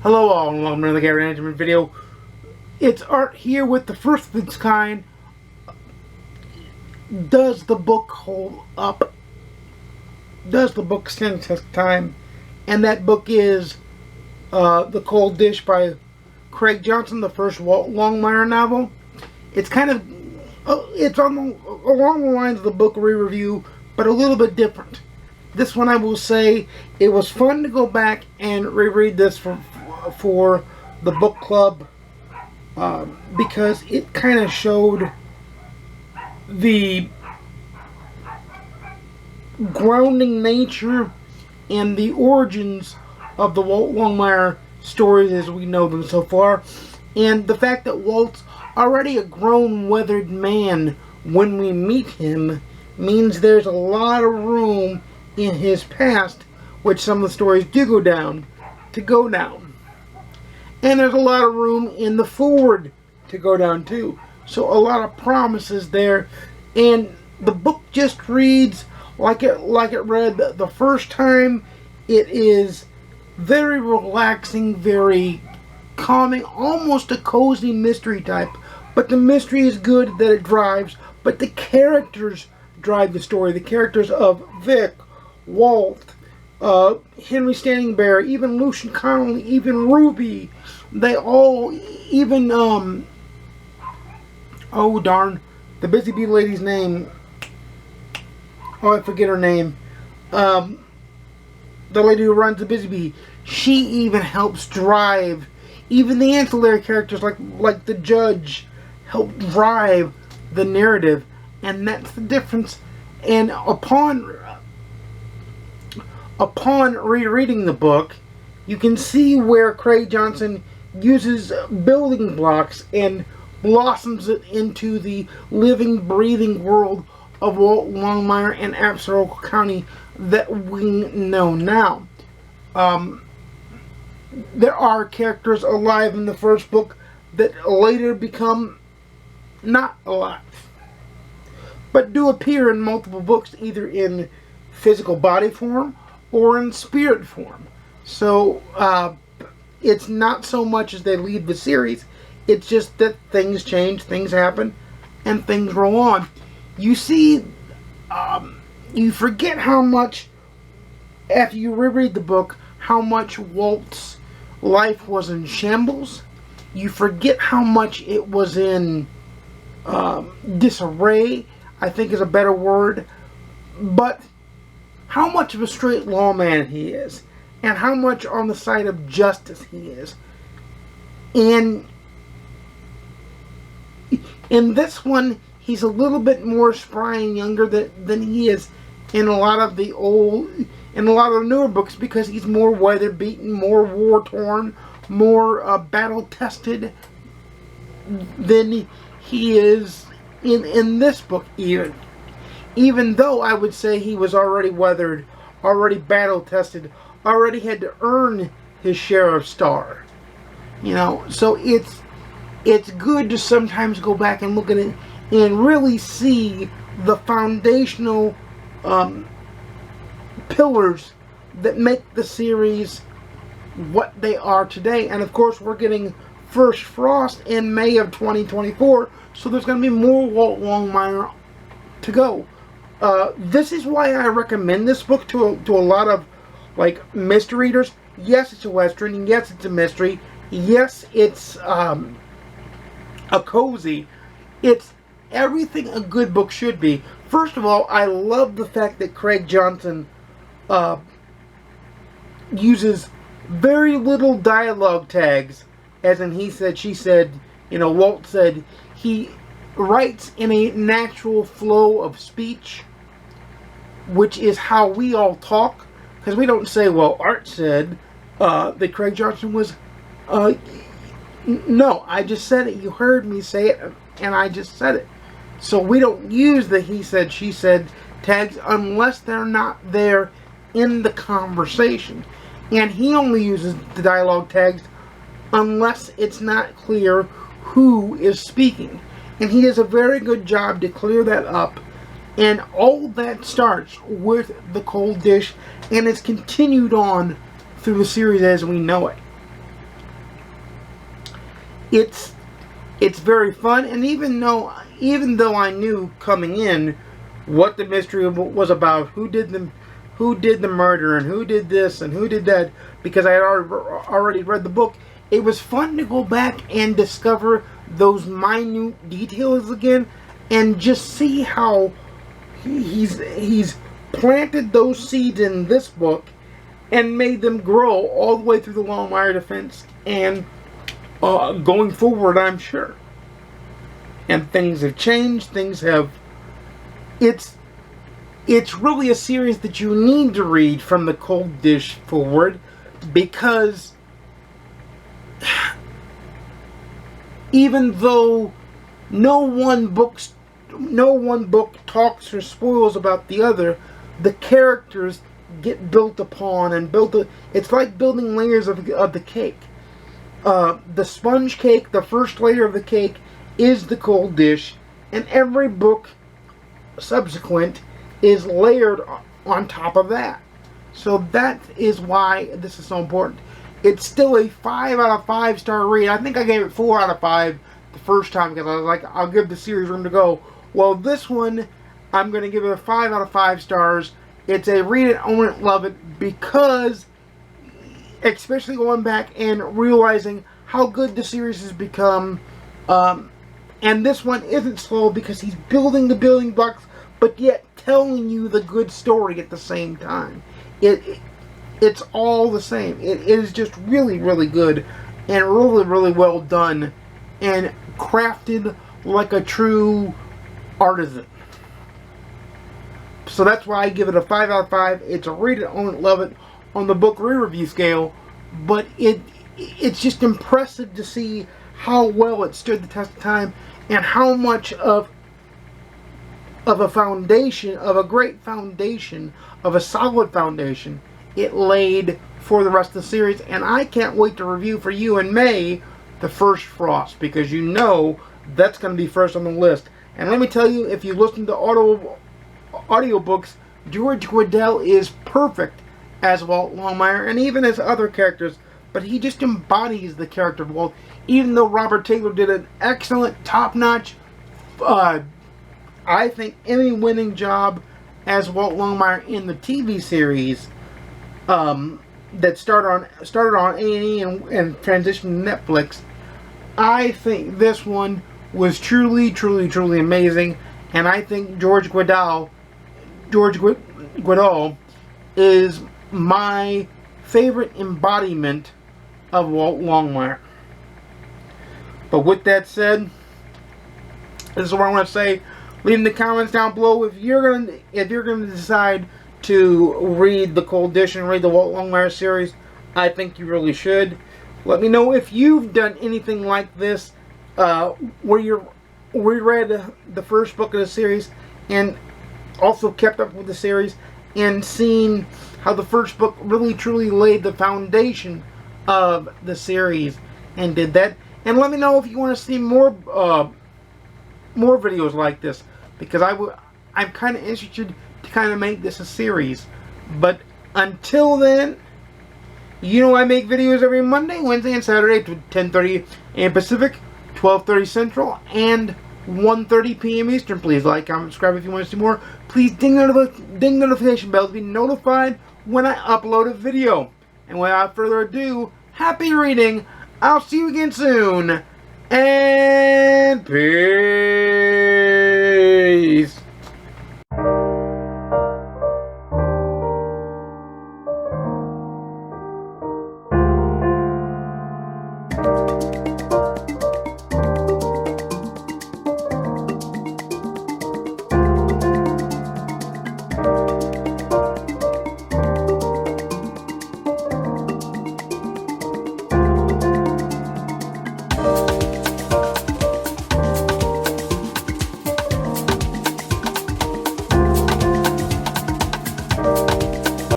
Hello all, and welcome to another character management video. It's Art here with the first of its kind. Does the book hold up? Does the book stand the test of time? And that book is The Cold Dish by Craig Johnson, the first Walt Longmire novel. It's kind of, it's along the lines of the book re-review, but a little bit different. This one, I will say, it was fun to go back and reread this for the book club because it kind of showed the grounding nature and the origins of the Walt Longmire stories as we know them so far, and the fact that Walt's already a grown, weathered man when we meet him means there's a lot of room in his past, which some of the stories do go down, and there's a lot of room in the forward to go down too. So a lot of promises there, and the book just reads like it read the first time. It is very relaxing, very calming, almost a cozy mystery type. But the mystery is good that it drives, but the characters drive the story. The characters of Vic, Walt, Henry Standing Bear, even Lucian Connolly, even Ruby, they all, even, oh darn, the Busy Bee lady's name, oh I forget her name, the lady who runs the Busy Bee, she even helps drive, even the ancillary characters like the judge help drive the narrative, and that's the difference. And upon rereading the book, you can see where Craig Johnson uses building blocks and blossoms it into the living, breathing world of Walt Longmire and Absaroka County that we know now. There are characters alive in the first book that later become not alive, but do appear in multiple books, either in physical body form or in spirit form. So it's not so much as they lead the series, it's just that things change, things happen, and things roll on. You see, you forget how much, after you reread the book, how much Walt's life was in shambles. You forget how much it was in disarray, I think is a better word, but how much of a straight lawman he is, and how much on the side of justice he is. And in this one, he's a little bit more spry and younger than he is in a lot of the newer books, because he's more weather beaten, more war torn, more battle tested than he is in this book even though I would say he was already weathered, already battle tested, already had to earn his share of star. You know, so it's good to sometimes go back and look at it and really see the foundational pillars that make the series what they are today. And of course, we're getting First Frost in May of 2024, so there's going to be more Walt Longmire to go. This is why I recommend this book to a lot of mystery readers. Yes, it's a Western. Yes, it's a mystery. Yes, it's a cozy. It's everything a good book should be. First of all, I love the fact that Craig Johnson uses very little dialogue tags, as in he said, she said, Walt said. He writes in a natural flow of speech, which is how we all talk, because we don't say, well, Art said that Craig Johnson was, no, I just said it, you heard me say it, and I just said it. So we don't use the he said, she said tags unless they're not there in the conversation. And he only uses the dialogue tags unless it's not clear who is speaking. And he does a very good job to clear that up. And all that starts with The Cold Dish, and it's continued on through the series as we know it. it's very fun. And even though I knew coming in what the mystery was about, who did the murder and who did this and who did that, because I had already read the book, it was fun to go back and discover those minute details again, and just see how he's planted those seeds in this book and made them grow all the way through the Longmire defense and going forward, I'm sure. And things have changed. It's really a series that you need to read from the cold dish forward, because even though no one book talks or spoils about the other, the characters get built upon and it's like building layers of the cake. The sponge cake, the first layer of the cake, is the cold dish, and every book subsequent is layered on top of that. So that is why this is so important. It's still a 5 out of 5 star read. I think I gave it 4 out of 5 the first time, because I was like, I'll give the series room to go. Well, this one, I'm going to give it a 5 out of 5 stars. It's a read it, own it, love it, because, especially going back and realizing how good the series has become. And this one isn't slow because he's building the building blocks, but yet telling you the good story at the same time. It's all the same. It is just really, really good and really, really well done and crafted like a true artisan. So that's why I give it a 5 out of 5. It's a read it, own it, love it on the book re-review scale, but it's just impressive to see how well it stood the test of time and how much of a foundation, of a great foundation, of a solid foundation, it laid for the rest of the series. And I can't wait to review for you in May the first Frost, because you know that's going to be first on the list. And let me tell you, if you listen to audiobooks, George Guidall is perfect as Walt Longmire, and even as other characters, but he just embodies the character of Walt. Even though Robert Taylor did an excellent, top-notch, I think Emmy-winning job as Walt Longmire in the TV series that started on A&E and transitioned to Netflix, I think this one was truly, truly, truly amazing. And I think George Guidall is my favorite embodiment of Walt Longmire. But with that said, this is what I want to say. Leave in the comments down below if you're gonna decide to read the Cold Dish and read the Walt Longmire series. I think you really should. Let me know if you've done anything like this, where you read the first book of the series and also kept up with the series and seen how the first book really truly laid the foundation of the series and did that. And let me know if you want to see more videos like this, because I'm kind of interested to kind of make this a series. But until then, you know I make videos every Monday, Wednesday, and Saturday at 10:30 a.m. Pacific, 12:30 Central, and 1:30 p.m. Eastern. Please like, comment, subscribe if you want to see more. Please ding notification bell to be notified when I upload a video. And without further ado, happy reading. I'll see you again soon. And peace.